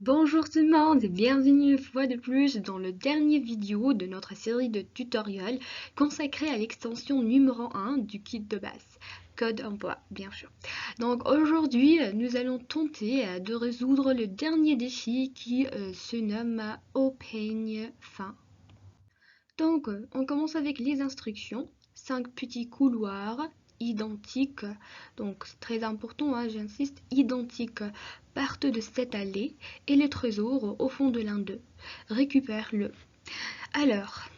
Bonjour tout le monde et bienvenue une fois de plus dans le dernier vidéo de notre série de tutoriels consacrée à l'extension numéro 1 du kit de base, code emploi bien sûr. Donc aujourd'hui nous allons tenter de résoudre le dernier défi qui se nomme au peigne fin. Donc on commence avec les instructions, 5 petits couloirs identiques, donc c'est très important, hein, j'insiste, identiques, partent de cette allée et le trésor au fond de l'un d'eux. Récupère-le. Alors,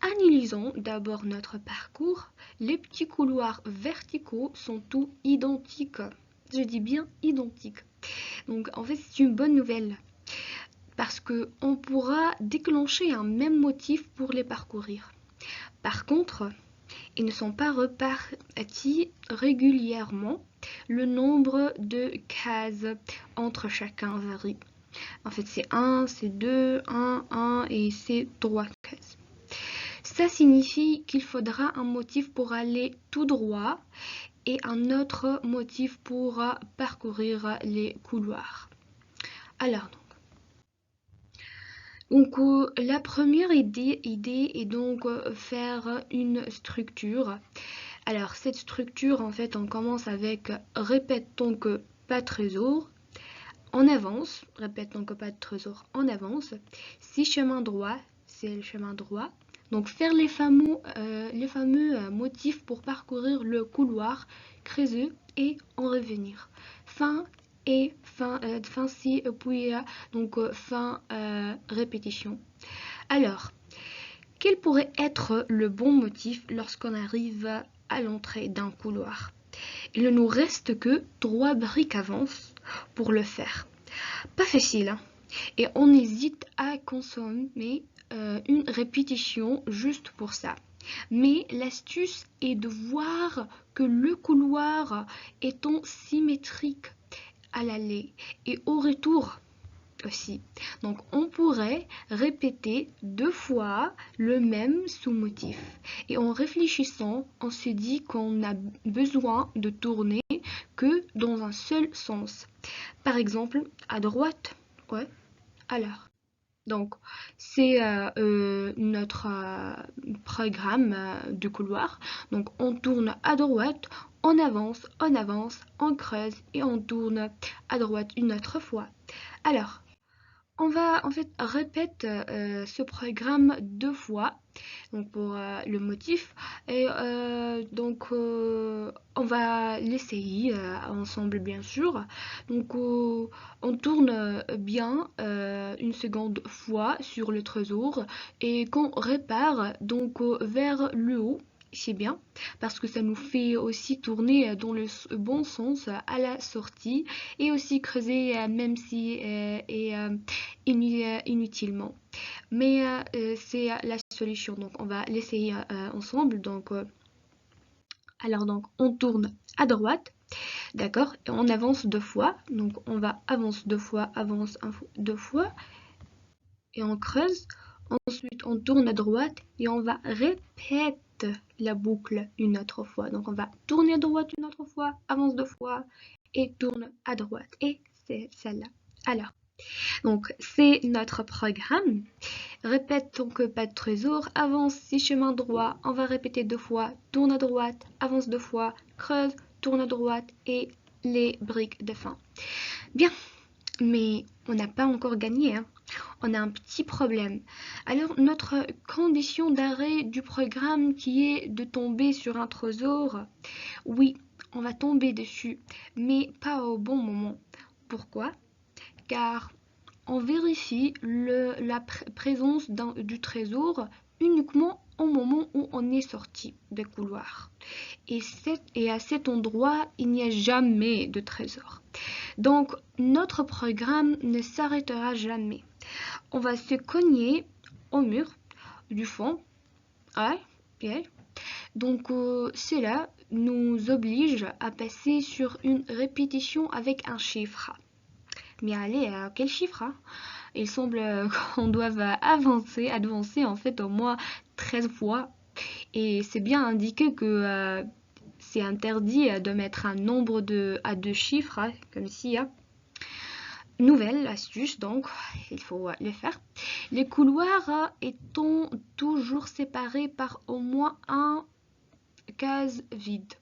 analysons d'abord notre parcours. Les petits couloirs verticaux sont tous identiques. Je dis bien identiques. Donc en fait c'est une bonne nouvelle parce que on pourra déclencher un même motif pour les parcourir. Par contre, ils ne sont pas repartis régulièrement. Le nombre de cases entre chacun varie. En fait, c'est 1, c'est 2, 1 et c'est 3 cases. Ça signifie qu'il faudra un motif pour aller tout droit et un autre motif pour parcourir les couloirs. Alors, la première idée est donc faire une structure. Alors cette structure, en fait, on commence avec répétons que pas de trésor, en avance, répétons que pas de trésor, en avance. Si chemin droit, c'est le chemin droit. Donc faire les fameux motifs pour parcourir le couloir, creuser et en revenir. Fin et fin si puis donc fin répétition. Alors, quel pourrait être le bon motif lorsqu'on arrive à l'entrée d'un couloir? Il ne nous reste que 3 briques avance pour le faire. Pas facile, hein? Et on hésite à consommer une répétition juste pour ça. Mais l'astuce est de voir que le couloir étant symétrique à l'allée et au retour aussi. Donc on pourrait répéter 2 fois le même sous-motif. Et en réfléchissant, on se dit qu'on n'a besoin de tourner que dans un seul sens. Par exemple, à droite, ouais, alors. Donc, c'est notre programme de couloir. Donc, on tourne à droite, on avance, on creuse et on tourne à droite une autre fois. Alors, on va en fait répéter ce programme 2 fois donc pour le motif et on va l'essayer ensemble bien sûr. Donc on tourne bien une seconde fois sur le trésor et qu'on répare donc vers le haut. C'est bien parce que ça nous fait aussi tourner dans le bon sens à la sortie et aussi creuser même si inutilement. Mais c'est la solution. Donc on va l'essayer ensemble. Alors on tourne à droite, d'accord, et on avance 2 fois. Donc on va avance 2 fois, avance 2 fois, et on creuse. Ensuite on tourne à droite et on va répéter la boucle une autre fois. Donc on va tourner à droite une autre fois, avance 2 fois et tourne à droite. Et c'est celle-là. Alors. Donc, c'est notre programme. Répète que pas de trésor. Avance 6 chemins droits. On va répéter 2 fois. Tourne à droite. Avance 2 fois. Creuse. Tourne à droite. Et les briques de fin. Bien. Mais on n'a pas encore gagné. Hein. On a un petit problème. Alors, notre condition d'arrêt du programme qui est de tomber sur un trésor, oui, on va tomber dessus. Mais pas au bon moment. Pourquoi? Car on vérifie la présence du trésor uniquement au moment où on est sorti des couloirs. Et à cet endroit, il n'y a jamais de trésor. Donc, notre programme ne s'arrêtera jamais. On va se cogner au mur du fond. Ouais, yeah. Donc, cela nous oblige à passer sur une répétition avec un chiffre. Mais allez, quel chiffre hein? Il semble qu'on doive avancer en fait au moins 13 fois. Et c'est bien indiqué que c'est interdit de mettre un nombre à 2 chiffres, hein, comme ici. Hein. nouvelle astuce, donc il faut le faire. Les couloirs étant toujours séparés par au moins un case vide.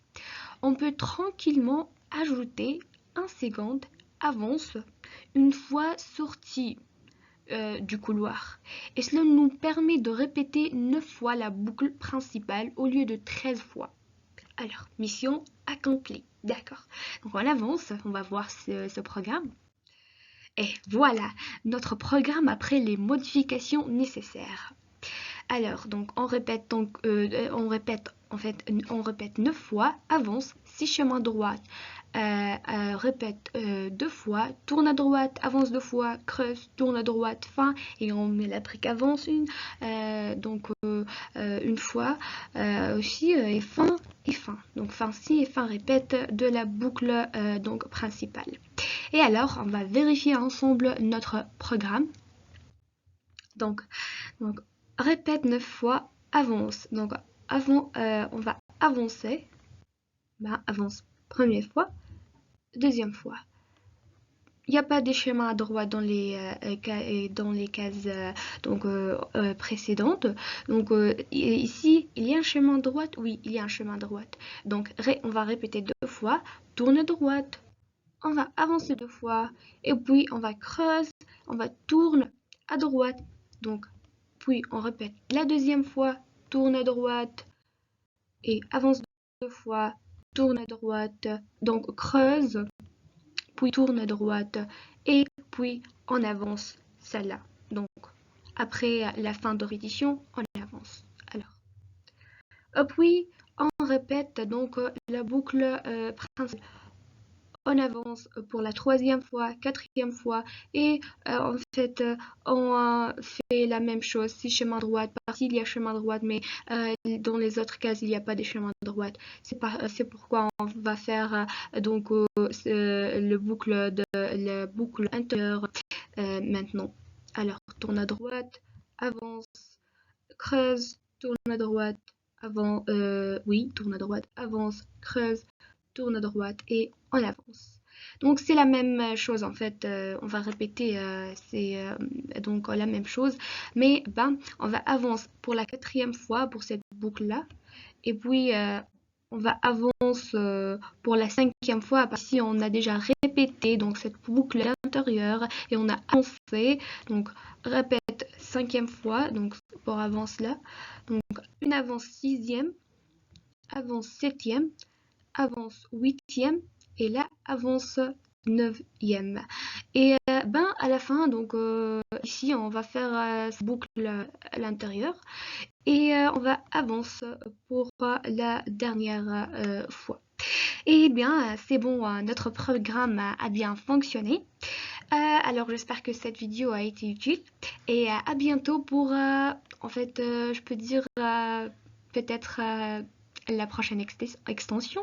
On peut tranquillement ajouter un second avance une fois sorti du couloir. Et cela nous permet de répéter 9 fois la boucle principale au lieu de 13 fois. Alors, mission accomplie. D'accord. Donc on avance, on va voir ce programme. Et voilà, notre programme après les modifications nécessaires. Alors, donc on répète en fait, on répète 9 fois, avance, 6 chemins droits, répète 2 fois, tourne à droite, avance 2 fois, creuse, tourne à droite, fin, et on met la brique avance une fois aussi, et fin, et fin. Donc fin si et fin répète de la boucle donc principale. Et alors, on va vérifier ensemble notre programme. Donc, donc répète 9 fois, avance. Donc, on va avancer. Avance première fois, deuxième fois. Il n'y a pas de chemin à droite dans les cases précédentes. Donc, ici, il y a un chemin à droite. Oui, il y a un chemin à droite. Donc, on va répéter 2 fois. Tourne à droite. On va avancer 2 fois. Et puis, on va creuser. On va tourner à droite. Donc, puis on répète la deuxième fois, tourne à droite et avance 2 fois, tourne à droite, donc creuse, puis tourne à droite et puis on avance celle-là. Donc après la fin de répétition, on avance. Alors, puis on répète donc la boucle principale. On avance pour la troisième fois, quatrième fois et en fait on fait la même chose. Si chemin droite, par-ci il y a chemin droite, mais dans les autres cases il n'y a pas de chemin droite. C'est pourquoi on va faire le boucle intérieure maintenant. Alors tourne à droite, avance, creuse, tourne à droite, tourne à droite, avance, creuse, tourne à droite et on avance. Donc c'est la même chose en fait, on va répéter donc la même chose, mais on va avancer pour la quatrième fois pour cette boucle là, et puis on va avancer pour la cinquième fois parce que on a déjà répété donc cette boucle à l'intérieur et on a avancé, donc répète cinquième fois donc pour avancer là, donc une avance sixième, avance septième, avance huitième et là avance neuvième. Et à la fin, donc ici on va faire cette boucle à l'intérieur et on va avancer pour la dernière fois. Et bien c'est bon, notre programme a bien fonctionné. Alors j'espère que cette vidéo a été utile et à bientôt pour je peux dire peut-être la prochaine extension.